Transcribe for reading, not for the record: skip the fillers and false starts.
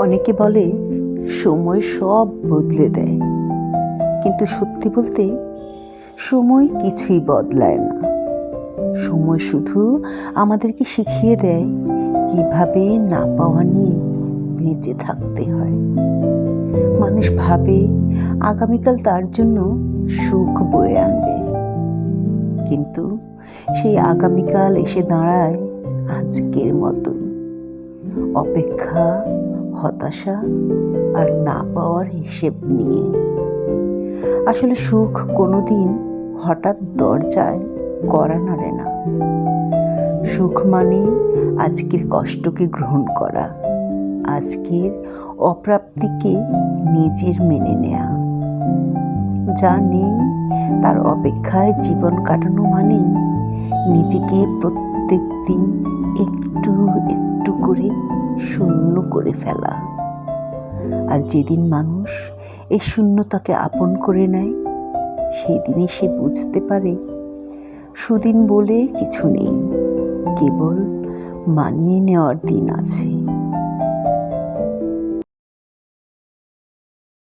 অনেকে বলে সময় সব বদলে দেয়, কিন্তু সত্যি বলতে সময় কিছুই বদলায় না। সময় শুধু আমাদেরকে শিখিয়ে দেয় কিভাবে না পাওয়া নিয়ে বেঁচে থাকতে হয়। মানুষ ভাবে আগামীকাল তার জন্য সুখ বয়ে আনবে, কিন্তু সেই আগামীকাল এসে দাঁড়ায় আজকের মতোই, অপেক্ষা, হতাশা আর না পাওয়ার হিসেব নিয়ে। আসলে সুখ কোনোদিন হঠাৎ দরজায় কড়া নাড়ে না। সুখ মানে আজকের কষ্টকে গ্রহণ করা, আজকের অপ্রাপ্তিকে নিজের মেনে নেয়া। যা নেই তার অপেক্ষায় জীবন কাটানো মানে নিজেকে প্রত্যেক দিন একটু একটু করে শূন্য করে ফেলা। আর যেদিন মানুষ এই শূন্যতাকে আপন করে নেয়, সেদিনই সে বুঝতে পারে সুদিন বলে কিছু নেই, কেবল মানিয়ে নেওয়ার দিন আছে।